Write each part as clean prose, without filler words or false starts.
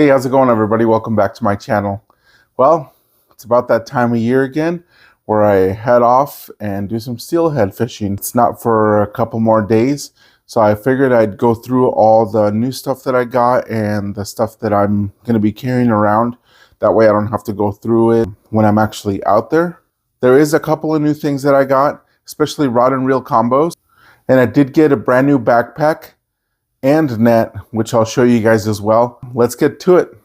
Hey, how's it going, everybody? Welcome back to my channel. Well, it's about that time of year again where I head off and do some steelhead fishing. It's not for a couple more days, so I figured I'd go through all the new stuff that I got and the stuff that I'm going to be carrying around. That way I don't have to go through it when I'm actually out there. There is a couple of new things that I got, especially rod and reel combos. And I did get a brand new backpack and net, which I'll show you guys as well. Let's get to it.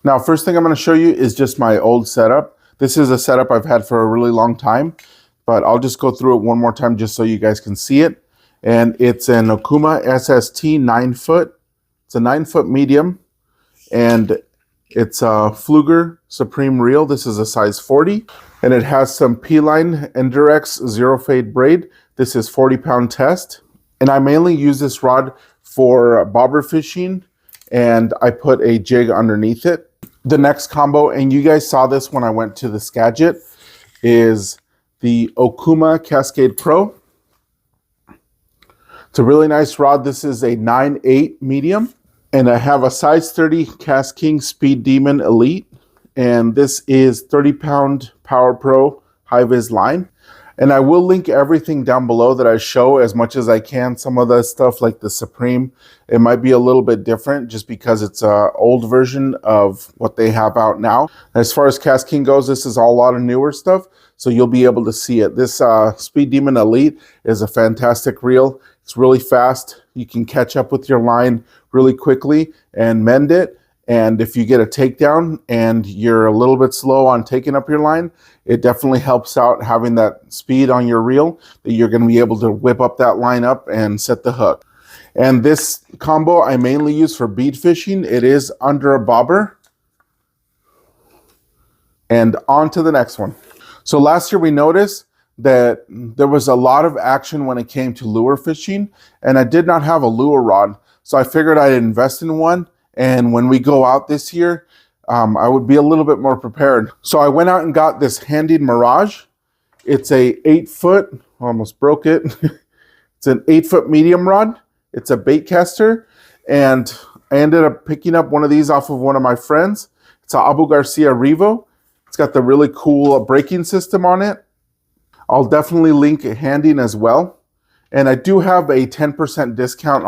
Now, first thing I'm going to show you is just my old setup. This is a setup I've had for a really long time, but I'll just go through it one more time just so you guys can see it. And it's an Okuma SST 9-foot. It's a 9-foot medium, and it's a Pfluger Supreme reel. This is a size 40, and it has some P-line Endurex zero fade braid. This is 40-pound test, and I mainly use this rod for bobber fishing, and I put a jig underneath it. The next combo, and you guys saw this when I went to the Skagit, is the Okuma Cascade Pro. It's a really nice rod. This is a 9/8 medium, and I have a size 30 Kastking Speed Demon Elite, and this is 30-pound Power Pro high-vis line. And I will link everything down below that I show as much as I can. Some of the stuff like the Supreme, it might be a little bit different just because it's an old version of what they have out now. As far as Kastking goes, this is a lot of newer stuff, so you'll be able to see it. This Speed Demon Elite is a fantastic reel. It's really fast. You can catch up with your line really quickly and mend it. And if you get a takedown and you're a little bit slow on taking up your line, it definitely helps out having that speed on your reel that you're going to be able to whip up that line up and set the hook. And this combo I mainly use for bead fishing. It is under a bobber. And on to the next one. So last year we noticed that there was a lot of action when it came to lure fishing, and I did not have a lure rod. So I figured I'd invest in one. And when we go out this year, I would be a little bit more prepared. So I went out and got this Handy Mirage. It's a 8-foot, almost broke it. It's an 8-foot medium rod. It's a bait caster. And I ended up picking up one of these off of one of my friends. It's a Abu Garcia Revo. It's got the really cool braking system on it. I'll definitely link Handing as well. And I do have a 10% discount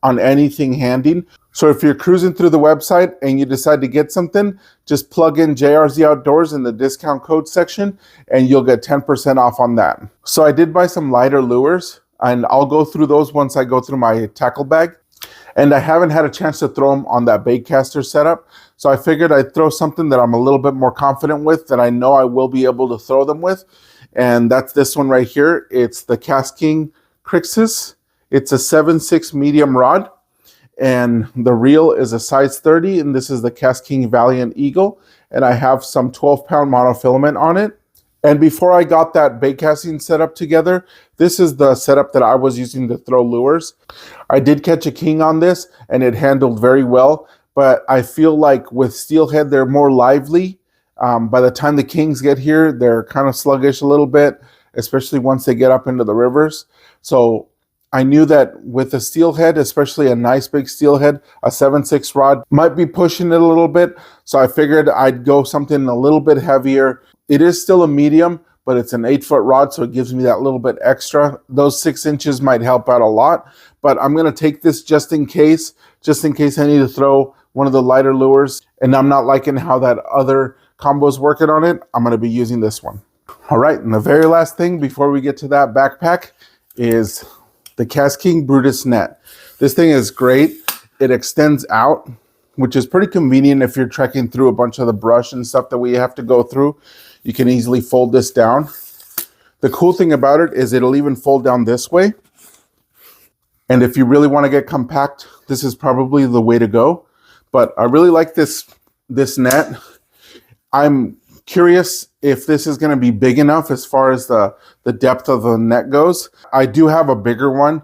on anything Handing. So if you're cruising through the website and you decide to get something, just plug in JRZ Outdoors in the discount code section and you'll get 10% off on that. So I did buy some lighter lures, and I'll go through those once I go through my tackle bag. And I haven't had a chance to throw them on that bait caster setup. So I figured I'd throw something that I'm a little bit more confident with, that I know I will be able to throw them with. And that's this one right here. It's the Kastking Crixus. It's a 7/6 medium rod. And the reel is a size 30, and this is the Kastking Valiant Eagle, and I have some 12-pound monofilament on it. And before I got that bait casting setup together, this is the setup that I was using to throw lures. I did catch a king on this, and it handled very well, but I feel like with steelhead, they're more lively. By the time the kings get here, they're kind of sluggish a little bit, especially once they get up into the rivers. So I knew that with a steelhead, especially a nice big steelhead, a 7/6 rod might be pushing it a little bit. So I figured I'd go something a little bit heavier. It is still a medium, but it's an 8-foot rod, so it gives me that little bit extra. Those 6 inches might help out a lot, but I'm going to take this just in case I need to throw one of the lighter lures, and I'm not liking how that other combo is working on it. I'm going to be using this one. All right, and the very last thing before we get to that backpack is the Kastking Brutus net. This thing is great. It extends out, which is pretty convenient if you're trekking through a bunch of the brush and stuff that we have to go through. You can easily fold this down. The cool thing about it is it'll even fold down this way. And if you really want to get compact, this is probably the way to go. But I really like this net. I'm curious if this is going to be big enough as far as the depth of the net goes. I do have a bigger one,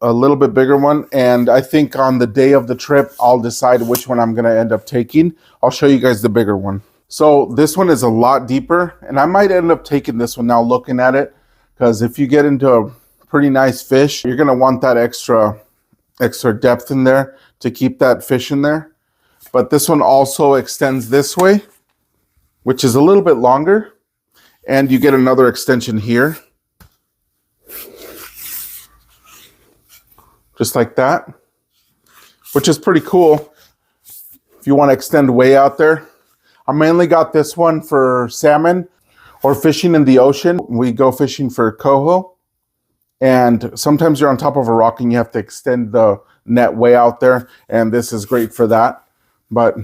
a little bit bigger one, and I think on the day of the trip, I'll decide which one I'm going to end up taking. I'll show you guys the bigger one. So this one is a lot deeper, and I might end up taking this one now looking at it, because if you get into a pretty nice fish, you're going to want that extra depth in there to keep that fish in there. but this one also extends this way, which is a little bit longer, and you get another extension here, just like that, which is pretty cool if you want to extend way out there. I mainly got this one for salmon or fishing in the ocean. We go fishing for coho, and sometimes you're on top of a rock and you have to extend the net way out there, and this is great for that. But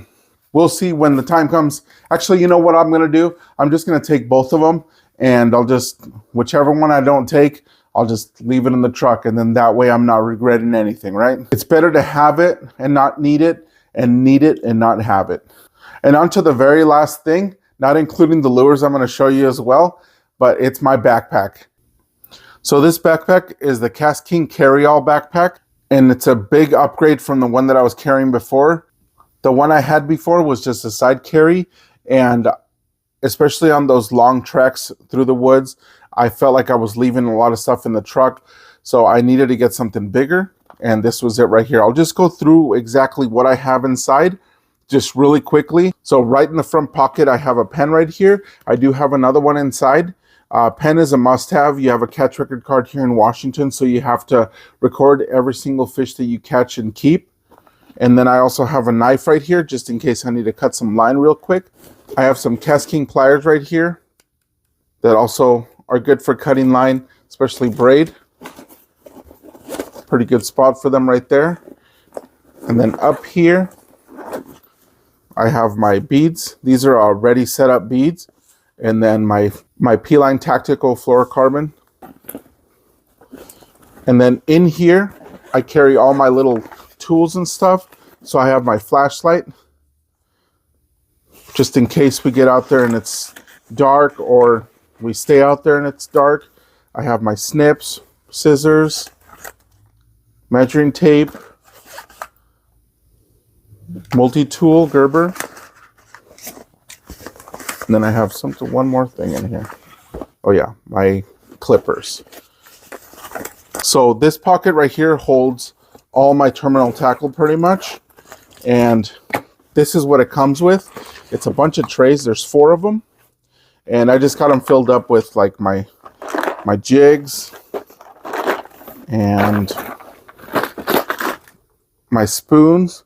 we'll see when the time comes. Actually, you know what I'm going to do? I'm just going to take both of them, and I'll just, whichever one I don't take, I'll just leave it in the truck, and then that way I'm not regretting anything, right? It's better to have it and not need it, and need it and not have it. And on to the very last thing, not including the lures I'm going to show you as well, but it's my backpack. So this backpack is the Kastking carry-all backpack, and it's a big upgrade from the one that I was carrying before. The one I had before was just a side carry, and especially on those long treks through the woods, I felt like I was leaving a lot of stuff in the truck, so I needed to get something bigger, and this was it right here. I'll just go through exactly what I have inside just really quickly. So right in the front pocket, I have a pen right here. I do have another one inside. Pen is a must-have. You have a catch record card here in Washington, so you have to record every single fish that you catch and keep. And then I also have a knife right here, just in case I need to cut some line real quick. I have some Kastking pliers right here that also are good for cutting line, especially braid. Pretty good spot for them right there. And then up here, I have my beads. These are already set up beads. And then my P-Line Tactical Fluorocarbon. And then in here, I carry all my little tools and stuff. So I have my flashlight, just in case we get out there and it's dark, or we stay out there and it's dark. I have my snips, scissors, measuring tape, multi-tool, Gerber. And then I have one more thing in here. Oh yeah, my clippers. So this pocket right here holds all my terminal tackle pretty much. And this is what it comes with. It's a bunch of trays. There's 4 of them. And I just got them filled up with like my jigs and my spoons.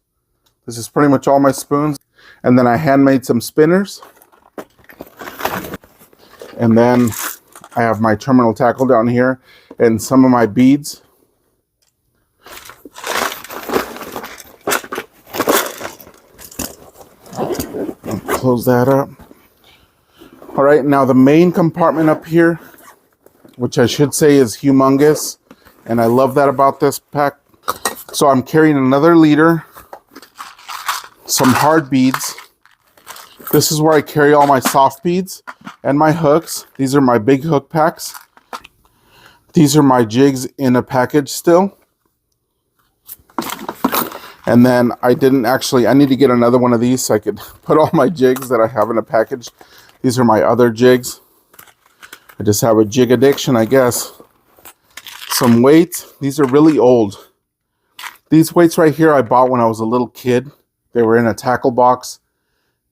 This is pretty much all my spoons. And then I handmade some spinners. And then I have my terminal tackle down here and some of my beads. I'll close that up. All right, now the main compartment up here, which I should say is humongous, and I love that about this pack. So I'm carrying another leader, some hard beads. This is where I carry all my soft beads and my hooks. These are my big hook packs. These are my jigs in a package still. And then I need to get another one of these so I could put all my jigs that I have in a package. These are my other jigs. I just have a jig addiction, I guess. Some weights. These are really old. These weights right here I bought when I was a little kid. They were in a tackle box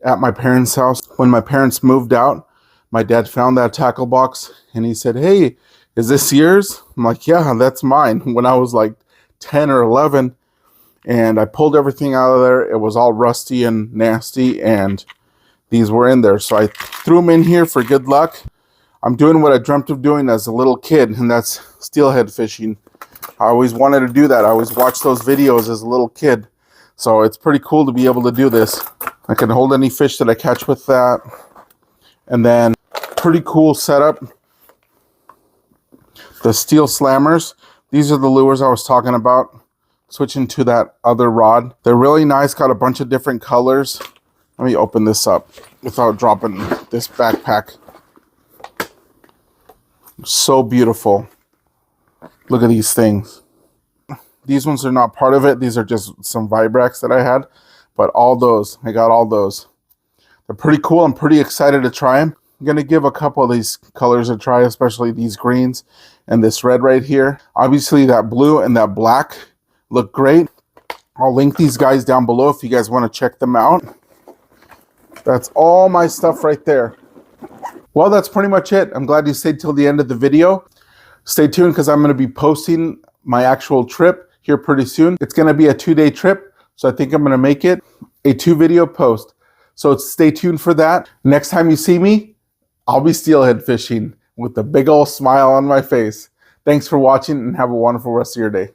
at my parents' house. When my parents moved out, my dad found that tackle box and he said, "Hey, is this yours?" I'm like, "Yeah, that's mine." When I was like 10 or 11, and I pulled everything out of there. It was all rusty and nasty, and these were in there. So I threw them in here for good luck. I'm doing what I dreamt of doing as a little kid, and that's steelhead fishing. I always wanted to do that. I always watched those videos as a little kid. So it's pretty cool to be able to do this. I can hold any fish that I catch with that. And then pretty cool setup. The steel slammers. These are the lures I was talking about. Switching to that other rod. They're really nice. Got a bunch of different colors. Let me open this up without dropping this backpack. So beautiful. Look at these things. These ones are not part of it. These are just some Vibrax that I had. But all those, I got all those. They're pretty cool. I'm pretty excited to try them. I'm going to give a couple of these colors a try, especially these greens and this red right here. Obviously that blue and that black look great. I'll link these guys down below if you guys want to check them out. That's all my stuff right there. Well, that's pretty much it. I'm glad you stayed till the end of the video. Stay tuned because I'm going to be posting my actual trip here pretty soon. It's going to be a 2-day trip, so I think I'm going to make it a 2-video post. So stay tuned for that. Next time you see me, I'll be steelhead fishing with a big old smile on my face. Thanks for watching and have a wonderful rest of your day.